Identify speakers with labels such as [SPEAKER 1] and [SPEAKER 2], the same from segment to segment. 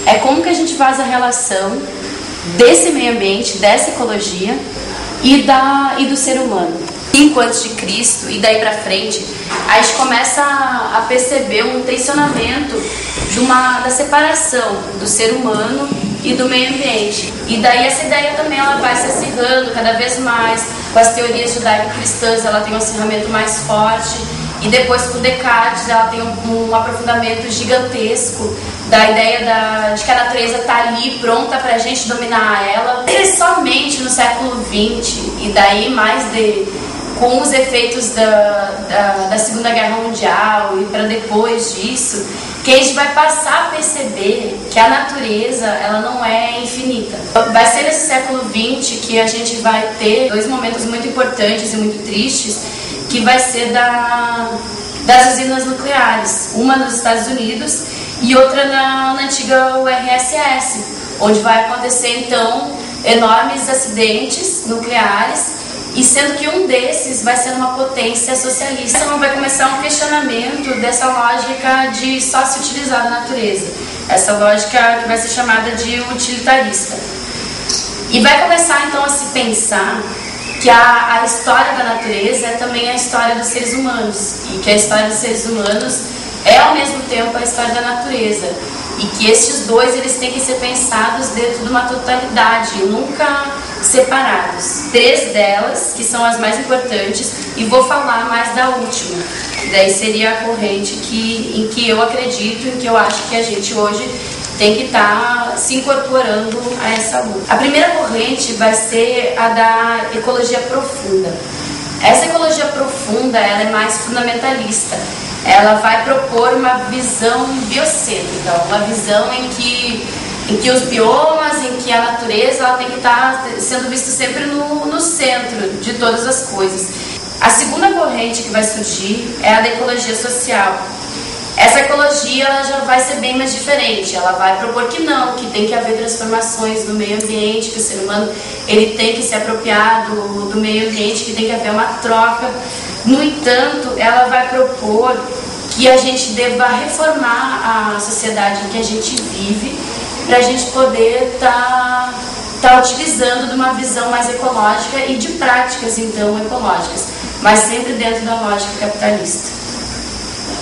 [SPEAKER 1] é como que a gente faz a relação desse meio ambiente, dessa ecologia e do ser humano. 5 antes de Cristo e daí para frente, a gente começa a perceber um tensionamento da separação do ser humano e do meio ambiente. E daí essa ideia também ela vai se acirrando cada vez mais. Com as teorias judaico-cristãs, ela tem um acirramento mais forte. E depois com Descartes, ela tem um aprofundamento gigantesco da ideia de que a natureza está ali pronta para a gente dominar ela. E somente no século XX, e daí com os efeitos da Segunda Guerra Mundial e para depois disso, que a gente vai passar a perceber que a natureza ela não é infinita. Vai ser nesse século XX que a gente vai ter 2 momentos muito importantes e muito tristes, que vai ser das usinas nucleares, uma nos Estados Unidos e outra na antiga URSS, onde vai acontecer então enormes acidentes nucleares, e sendo que um desses vai ser uma potência socialista. Então vai começar um questionamento dessa lógica de só se utilizar da natureza, essa lógica que vai ser chamada de utilitarista. E vai começar então a se pensar que a história da natureza é também a história dos seres humanos, e que a história dos seres humanos é ao mesmo tempo a história da natureza, e que estes dois eles têm que ser pensados dentro de uma totalidade, nunca separados. 3 delas, que são as mais importantes, e vou falar mais da última, que daí seria a corrente em que eu acredito, em que eu acho que a gente hoje tem que estar se incorporando a essa luta. A primeira corrente vai ser a da ecologia profunda. Essa ecologia profunda ela é mais fundamentalista. Ela vai propor uma visão biocêntrica, uma visão em que os biomas, em que a natureza ela tem que estar sendo vista sempre no centro de todas as coisas. A segunda corrente que vai surgir é a da ecologia social. Essa ecologia ela já vai ser bem mais diferente. Ela vai propor que não, que tem que haver transformações no meio ambiente, que o ser humano ele tem que se apropriar do meio ambiente, que tem que haver uma troca. No entanto, ela vai propor que a gente deva reformar a sociedade em que a gente vive, para a gente poder tá utilizando de uma visão mais ecológica e de práticas então ecológicas, mas sempre dentro da lógica capitalista.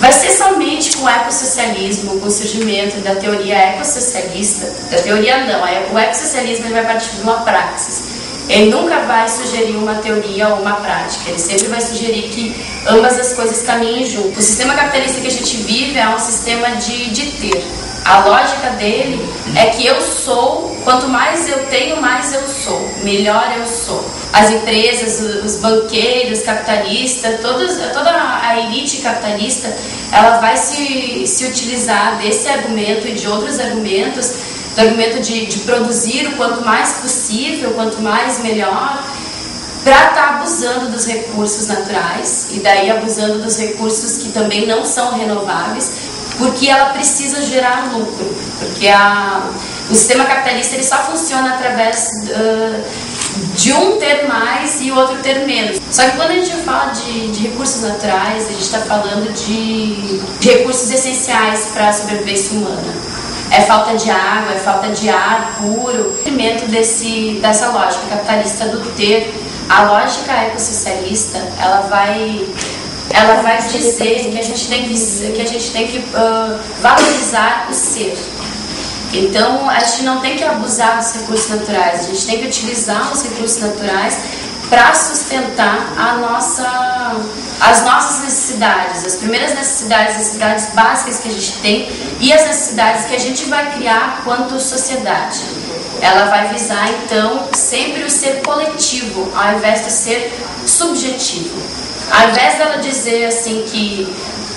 [SPEAKER 1] Vai ser somente com o ecossocialismo, com o surgimento da teoria ecossocialista, da teoria não, o ecossocialismo ele vai partir de uma praxis. Ele nunca vai sugerir uma teoria ou uma prática, ele sempre vai sugerir que ambas as coisas caminhem junto. O sistema capitalista que a gente vive é um sistema de ter. A lógica dele é que eu sou, quanto mais eu tenho, mais eu sou, melhor eu sou. As empresas, os banqueiros capitalistas, toda a elite capitalista, ela vai se utilizar desse argumento e de outros argumentos, do argumento de produzir o quanto mais possível, quanto mais melhor, para estar abusando dos recursos naturais, e daí abusando dos recursos que também não são renováveis, porque ela precisa gerar lucro, porque o sistema capitalista ele só funciona através de um ter mais e o outro ter menos. Só que quando a gente fala de recursos naturais, a gente está falando de recursos essenciais para a sobrevivência humana. É falta de água, é falta de ar puro. O dessa lógica capitalista do ter, a lógica ecossocialista, ela vai dizer que a gente tem que valorizar o ser. Então, a gente não tem que abusar dos recursos naturais, a gente tem que utilizar os recursos naturais para sustentar as nossas necessidades, as primeiras necessidades básicas que a gente tem e as necessidades que a gente vai criar quanto sociedade. Ela vai visar, então, sempre o ser coletivo, ao invés de ser subjetivo. Ao invés dela dizer assim que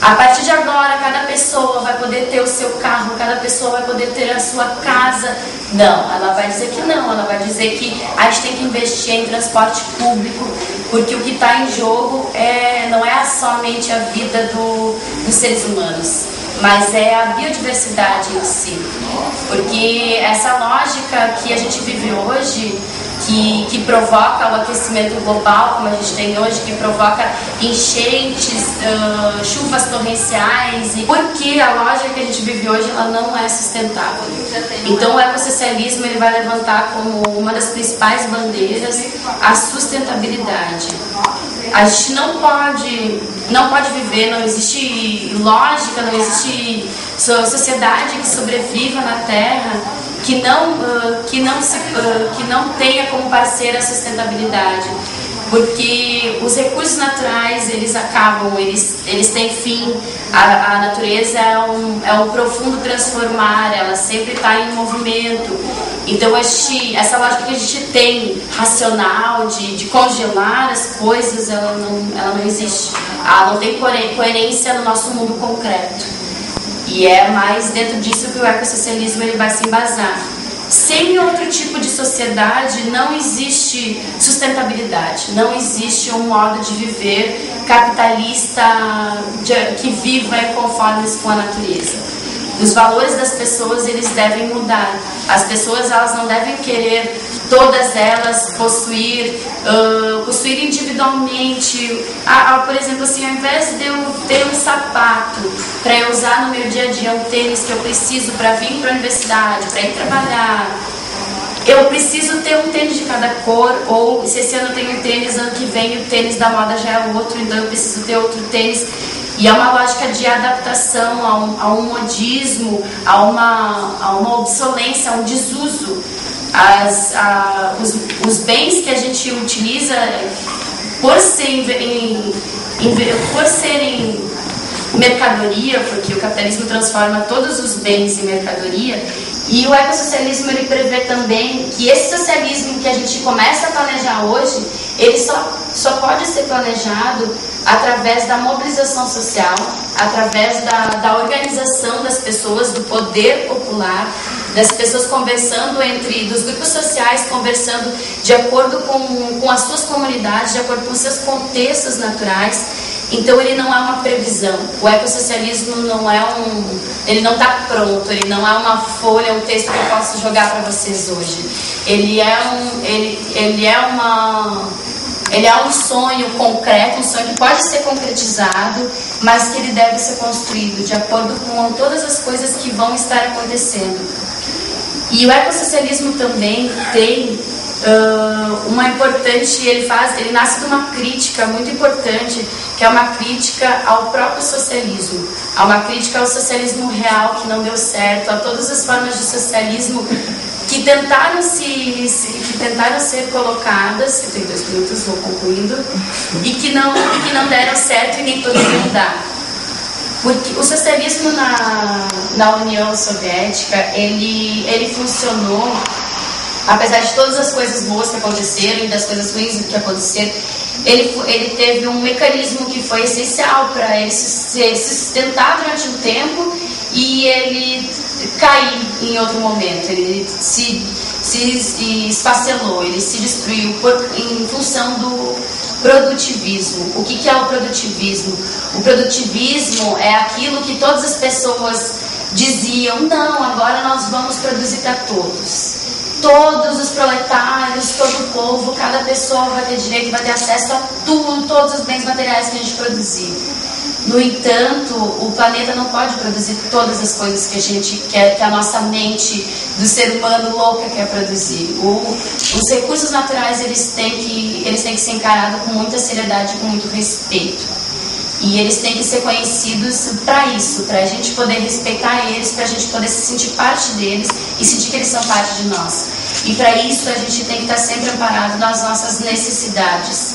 [SPEAKER 1] a partir de agora cada pessoa vai poder ter o seu carro, cada pessoa vai poder ter a sua casa, não, ela vai dizer que não, ela vai dizer que a gente tem que investir em transporte público, porque o que está em jogo não é somente a vida dos seres humanos, mas é a biodiversidade em si, porque essa lógica que a gente vive hoje, que provoca o aquecimento global, como a gente tem hoje, que provoca enchentes, chuvas torrenciais, e porque a lógica que a gente vive hoje ela não é sustentável. Então o ecossocialismo ele vai levantar como uma das principais bandeiras a sustentabilidade. A gente não pode viver, não existe lógica, não existe sociedade que sobreviva na Terra que não tenha como parceira a sustentabilidade, porque os recursos naturais eles acabam, eles têm fim. A natureza é um profundo transformar, ela sempre está em movimento. Então essa lógica que a gente tem racional de congelar as coisas, ela não existe. Ela não tem coerência no nosso mundo concreto. E é mais dentro disso que o ecossocialismo ele vai se embasar. Sem outro tipo de sociedade não existe sustentabilidade, não existe um modo de viver capitalista que viva em conformes com a natureza. Os valores das pessoas eles devem mudar. As pessoas elas não devem querer todas elas possuir individualmente. Por exemplo, assim, ao invés de eu ter um sapato para eu usar no meu dia a dia, um tênis que eu preciso para vir para a universidade, para ir trabalhar, eu preciso ter um tênis de cada cor, ou se esse ano eu tenho um tênis, ano que vem o tênis da moda já é outro, então eu preciso ter outro tênis. E é uma lógica de adaptação a um modismo, a uma obsolência, a um desuso. Os bens que a gente utiliza, por serem mercadoria, porque o capitalismo transforma todos os bens em mercadoria, e o ecossocialismo ele prevê também que esse socialismo que a gente começa a planejar hoje, ele só pode ser planejado através da mobilização social, através da organização das pessoas, do poder popular, das pessoas conversando dos grupos sociais, conversando de acordo com as suas comunidades, de acordo com os seus contextos naturais. Então ele não é uma previsão. O ecossocialismo ele não está pronto, ele não é uma folha, um texto que eu posso jogar para vocês hoje. Ele é um sonho concreto, um sonho que pode ser concretizado, mas que ele deve ser construído de acordo com todas as coisas que vão estar acontecendo. E o ecossocialismo também tem uma importante, ele nasce de uma crítica muito importante, que é uma crítica ao próprio socialismo, a uma crítica ao socialismo real que não deu certo, a todas as formas de socialismo que tentaram ser colocadas, eu tenho 2 minutos, vou concluindo, e que não deram certo e nem poderiam dar. Porque o socialismo na União Soviética, ele funcionou, apesar de todas as coisas boas que aconteceram e das coisas ruins que aconteceram, ele teve um mecanismo que foi essencial para ele se sustentar durante um tempo e ele cair em outro momento. Ele se esfacelou, ele se destruiu em função do produtivismo. O que é o produtivismo? O produtivismo é aquilo que todas as pessoas diziam: não, agora nós vamos produzir para todos. Todos os proletários, todo o povo, cada pessoa vai ter direito, vai ter acesso a tudo, todos os bens materiais que a gente produzir. No entanto, o planeta não pode produzir todas as coisas que a gente quer, que a nossa mente do ser humano louca quer produzir. Os recursos naturais eles têm que ser encarados com muita seriedade e com muito respeito. E eles têm que ser conhecidos para isso, para a gente poder respeitar eles, para a gente poder se sentir parte deles e sentir que eles são parte de nós. E para isso a gente tem que estar sempre amparado nas nossas necessidades.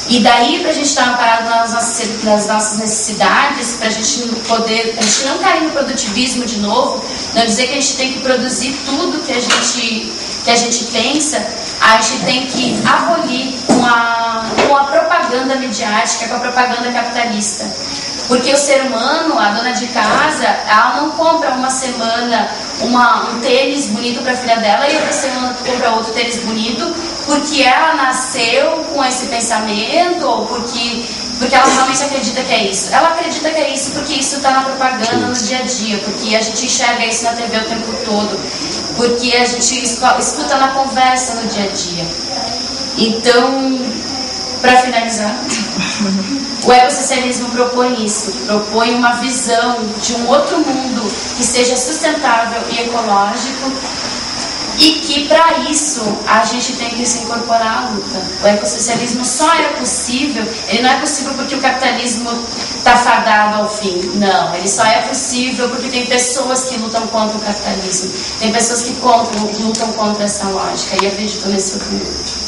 [SPEAKER 1] E daí, para a gente estar amparado nas nossas necessidades, para a gente não cair no produtivismo de novo, não dizer que a gente tem que produzir tudo que a gente pensa, a gente tem que abolir com a propaganda midiática, com a propaganda capitalista. Porque o ser humano, a dona de casa, ela não compra uma semana um tênis bonito para a filha dela e outra semana compra outro tênis bonito porque ela nasceu com esse pensamento ou porque ela realmente acredita que é isso. Ela acredita que é isso porque isso está na propaganda, no dia a dia, porque a gente enxerga isso na TV o tempo todo, porque a gente escuta na conversa no dia a dia. Então, para finalizar, o ecossocialismo propõe isso, propõe uma visão de um outro mundo que seja sustentável e ecológico, e que para isso a gente tem que se incorporar à luta. O ecossocialismo só é possível, ele não é possível porque o capitalismo está fadado ao fim, não, ele só é possível porque tem pessoas que lutam contra o capitalismo, tem pessoas que lutam contra essa lógica, e acredito nesse outro mundo.